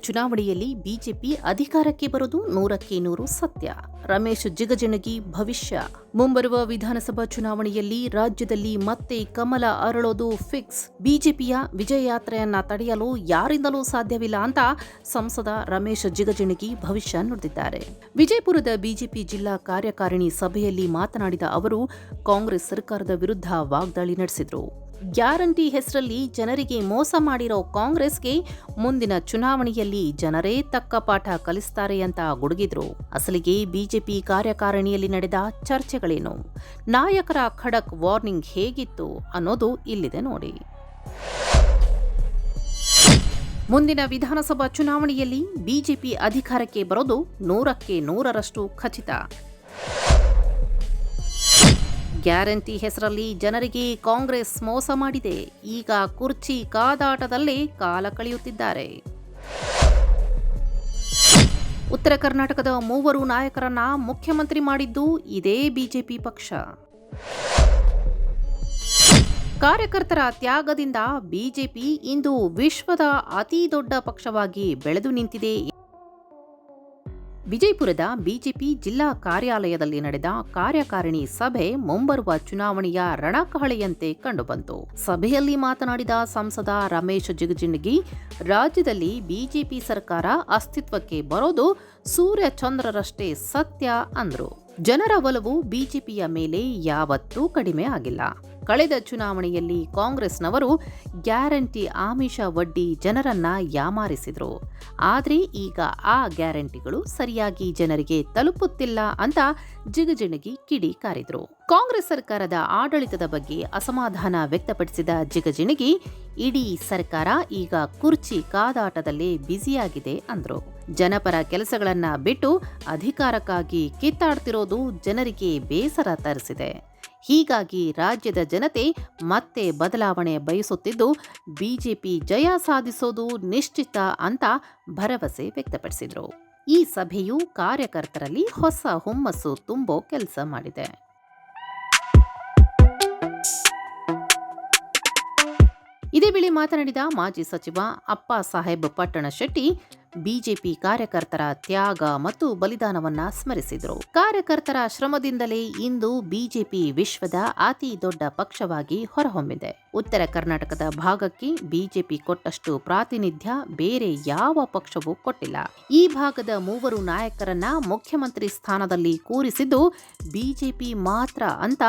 ಚುನಾವಣೆಯಲ್ಲಿ ಬಿಜೆಪಿ ಅಧಿಕಾರಕ್ಕೆ ಬರೋದು 100% ಸತ್ಯ. ರಮೇಶ್ ಜಿಗಜಿಣಗಿ ಭವಿಷ್ಯ. ಮುಂಬರುವ ವಿಧಾನಸಭಾ ಚುನಾವಣೆಯಲ್ಲಿ ರಾಜ್ಯದಲ್ಲಿ ಮತ್ತೆ ಕಮಲ ಅರಳೋದು ಫಿಕ್ಸ್. ಬಿಜೆಪಿಯ ವಿಜಯ ಯಾತ್ರೆಯನ್ನ ತಡೆಯಲು ಯಾರಿಂದಲೂ ಸಾಧ್ಯವಿಲ್ಲ ಅಂತ ಸಂಸದ ರಮೇಶ್ ಜಿಗಜಿಣಗಿ ಭವಿಷ್ಯ ನುಡಿದಿದ್ದಾರೆ. ವಿಜಯಪುರದ ಬಿಜೆಪಿ ಜಿಲ್ಲಾ ಕಾರ್ಯಕಾರಿಣಿ ಸಭೆಯಲ್ಲಿ ಮಾತನಾಡಿದ ಅವರು ಕಾಂಗ್ರೆಸ್ ಸರ್ಕಾರದ ವಿರುದ್ಧ ವಾಗ್ದಾಳಿ ನಡೆಸಿದರು. ಗ್ಯಾರಂಟಿ ಹೆಸರಲ್ಲಿ ಜನರಿಗೆ ಮೋಸ ಮಾಡಿರೋ ಕಾಂಗ್ರೆಸ್ಗೆ ಮುಂದಿನ ಚುನಾವಣೆಯಲ್ಲಿ ಜನರೇ ತಕ್ಕ ಪಾಠ ಕಲಿಸ್ತಾರೆ ಅಂತ ಗುಡುಗಿದ್ರು. ಅಸಲಿಗೆ ಬಿಜೆಪಿ ಕಾರ್ಯಕಾರಿಣಿಯಲ್ಲಿ ನಡೆದ ಚರ್ಚೆಗಳೇನು, ನಾಯಕರ ಖಡಕ್ ವಾರ್ನಿಂಗ್ ಹೇಗಿತ್ತು ಅನ್ನೋದು ಇಲ್ಲಿದೆ ನೋಡಿ. ಮುಂದಿನ ವಿಧಾನಸಭಾ ಚುನಾವಣೆಯಲ್ಲಿ ಬಿಜೆಪಿ ಅಧಿಕಾರಕ್ಕೆ ಬರೋದು 100% ಖಚಿತ. ಗ್ಯಾರಂಟಿ ಹೆಸರಲ್ಲಿ ಜನರಿಗೆ ಕಾಂಗ್ರೆಸ್ ಮೋಸ ಮಾಡಿದೆ. ಈಗ ಕುರ್ಚಿ ಕಾದಾಟದಲ್ಲೇ ಕಾಲ ಕಳೆಯುತ್ತಿದ್ದಾರೆ. ಉತ್ತರ ಕರ್ನಾಟಕದ 3 ನಾಯಕರನ್ನ ಮುಖ್ಯಮಂತ್ರಿ ಮಾಡಿದ್ದು ಇದೇ ಬಿಜೆಪಿ ಪಕ್ಷ. ಕಾರ್ಯಕರ್ತರ ತ್ಯಾಗದಿಂದ ಬಿಜೆಪಿ ಇಂದು ವಿಶ್ವದ ಅತಿ ದೊಡ್ಡ ಪಕ್ಷವಾಗಿ ಬೆಳೆದು ನಿಂತಿದೆ. ವಿಜಯಪುರದ ಬಿಜೆಪಿ ಜಿಲ್ಲಾ ಕಾರ್ಯಾಲಯದಲ್ಲಿ ನಡೆದ ಕಾರ್ಯಕಾರಿಣಿ ಸಭೆ ಮುಂಬರುವ ಚುನಾವಣೆಯ ರಣಕಹಳೆಯಂತೆ ಕಂಡುಬಂತು. ಸಭೆಯಲ್ಲಿ ಮಾತನಾಡಿದ ಸಂಸದ ರಮೇಶ್ ಜಿಗಜಿಣಗಿ, ರಾಜ್ಯದಲ್ಲಿ ಬಿಜೆಪಿ ಸರ್ಕಾರ ಅಸ್ತಿತ್ವಕ್ಕೆ ಬರೋದು ಸೂರ್ಯ ಚಂದ್ರರಷ್ಟೇ ಸತ್ಯ ಅಂದ್ರು. ಜನರ ಒಲವು ಬಿಜೆಪಿಯ ಮೇಲೆ ಯಾವತ್ತೂ ಕಡಿಮೆ ಆಗಿಲ್ಲ. ಕಳೆದ ಚುನಾವಣೆಯಲ್ಲಿ ಕಾಂಗ್ರೆಸ್ನವರು ಗ್ಯಾರಂಟಿ ಆಮಿಷ ಒಡ್ಡಿ ಜನರನ್ನ ಯಾಮಾರಿಸಿದ್ರು. ಆದ್ರೆ ಈಗ ಆ ಗ್ಯಾರಂಟಿಗಳು ಸರಿಯಾಗಿ ಜನರಿಗೆ ತಲುಪುತ್ತಿಲ್ಲ ಅಂತ ಜಿಗಜಿಣಗಿ ಕಿಡಿಕಾರಿದ್ರು. ಕಾಂಗ್ರೆಸ್ ಸರ್ಕಾರದ ಆಡಳಿತದ ಬಗ್ಗೆ ಅಸಮಾಧಾನ ವ್ಯಕ್ತಪಡಿಸಿದ ಜಿಗಜಿಣಗಿ, ಇಡೀ ಸರ್ಕಾರ ಈಗ ಕುರ್ಚಿ ಕಾದಾಟದಲ್ಲೇ ಬ್ಯುಸಿಯಾಗಿದೆ ಅಂದ್ರು. ಜನಪರ ಕೆಲಸಗಳನ್ನ ಬಿಟ್ಟು ಅಧಿಕಾರಕ್ಕಾಗಿ ಕಿತ್ತಾಡ್ತಿರೋದು ಜನರಿಗೆ ಬೇಸರ ತರಿಸಿದೆ. ಹೀಗಾಗಿ ರಾಜ್ಯದ ಜನತೆ ಮತ್ತೆ ಬದಲಾವಣೆ ಬಯಸುತ್ತಿದ್ದು ಬಿಜೆಪಿ ಜಯ ಸಾಧಿಸೋದು ನಿಶ್ಚಿತ ಅಂತ ಭರವಸೆ ವ್ಯಕ್ತಪಡಿಸಿದರು. ಈ ಸಭೆಯು ಕಾರ್ಯಕರ್ತರಲ್ಲಿ ಹೊಸ ಹುಮ್ಮಸ್ಸು ತುಂಬೋ ಕೆಲಸ ಮಾಡಿದೆ. ಇದೇ ವೇಳೆ ಮಾತನಾಡಿದ ಮಾಜಿ ಸಚಿವ ಅಪ್ಪಾಸಾಹೇಬ್ ಪಟ್ಟಣಶೆಟ್ಟಿ, ಬಿಜೆಪಿ ಕಾರ್ಯಕರ್ತರ ತ್ಯಾಗ ಮತ್ತು ಬಲಿದಾನವನ್ನ ಸ್ಮರಿಸಿದರು. ಕಾರ್ಯಕರ್ತರ ಶ್ರಮದಿಂದಲೇ ಇಂದು ಬಿಜೆಪಿ ವಿಶ್ವದ ಅತಿ ದೊಡ್ಡ ಪಕ್ಷವಾಗಿ ಹೊರಹೊಮ್ಮಿದೆ. ಉತ್ತರ ಕರ್ನಾಟಕದ ಭಾಗಕ್ಕೆ ಬಿಜೆಪಿ ಕೊಟ್ಟಷ್ಟು ಪ್ರಾತಿನಿಧ್ಯ ಬೇರೆ ಯಾವ ಪಕ್ಷವೂ ಕೊಟ್ಟಿಲ್ಲ. ಈ ಭಾಗದ 3 ನಾಯಕರನ್ನ ಮುಖ್ಯಮಂತ್ರಿ ಸ್ಥಾನದಲ್ಲಿ ಕೂರಿಸಿದ್ದು ಬಿಜೆಪಿ ಮಾತ್ರ ಅಂತ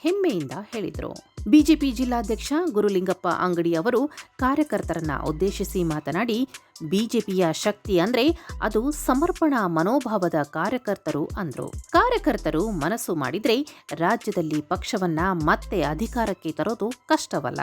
ಹೆಮ್ಮೆಯಿಂದ ಹೇಳಿದರು. ಬಿಜೆಪಿ ಜಿಲ್ಲಾಧ್ಯಕ್ಷ ಗುರುಲಿಂಗಪ್ಪ ಅಂಗಡಿ ಅವರು ಕಾರ್ಯಕರ್ತರನ್ನ ಉದ್ದೇಶಿಸಿ ಮಾತನಾಡಿ, ಬಿಜೆಪಿಯ ಶಕ್ತಿ ಅಂದ್ರೆ ಅದು ಸಮರ್ಪಣಾ ಮನೋಭಾವದ ಕಾರ್ಯಕರ್ತರು ಅಂದ್ರು. ಕಾರ್ಯಕರ್ತರು ಮನಸ್ಸು ಮಾಡಿದ್ರೆ ರಾಜ್ಯದಲ್ಲಿ ಪಕ್ಷವನ್ನ ಮತ್ತೆ ಅಧಿಕಾರಕ್ಕೆ ತರೋದು ಕಷ್ಟವಲ್ಲ.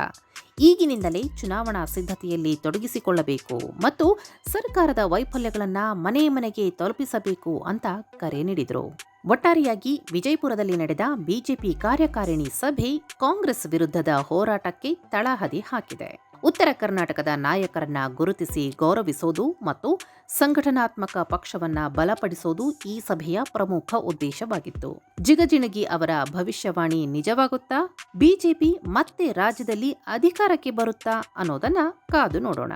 ಈಗಿನಿಂದಲೇ ಚುನಾವಣಾ ಸಿದ್ಧತೆಯಲ್ಲಿ ತೊಡಗಿಸಿಕೊಳ್ಳಬೇಕು ಮತ್ತು ಸರ್ಕಾರದ ವೈಫಲ್ಯಗಳನ್ನ ಮನೆ ಮನೆಗೆ ತಲುಪಿಸಬೇಕು ಅಂತ ಕರೆ ನೀಡಿದರು. ಒಟ್ಟಾರೆಯಾಗಿ ವಿಜಯಪುರದಲ್ಲಿ ನಡೆದ ಬಿಜೆಪಿ ಕಾರ್ಯಕಾರಿಣಿ ಸಭೆ ಕಾಂಗ್ರೆಸ್ ವಿರುದ್ಧದ ಹೋರಾಟಕ್ಕೆ ತಳಹದಿ ಹಾಕಿದೆ. ಉತ್ತರ ಕರ್ನಾಟಕದ ನಾಯಕರನ್ನ ಗುರುತಿಸಿ ಗೌರವಿಸೋದು ಮತ್ತು ಸಂಘಟನಾತ್ಮಕ ಪಕ್ಷವನ್ನ ಬಲಪಡಿಸೋದು ಈ ಸಭೆಯ ಪ್ರಮುಖ ಉದ್ದೇಶವಾಗಿತ್ತು. ಜಿಗಜಿಣಗಿ ಅವರ ಭವಿಷ್ಯವಾಣಿ ನಿಜವಾಗುತ್ತಾ? ಬಿಜೆಪಿ ಮತ್ತೆ ರಾಜ್ಯದಲ್ಲಿ ಅಧಿಕಾರಕ್ಕೆ ಬರುತ್ತಾ ಅನ್ನೋದನ್ನ ಕಾದು ನೋಡೋಣ.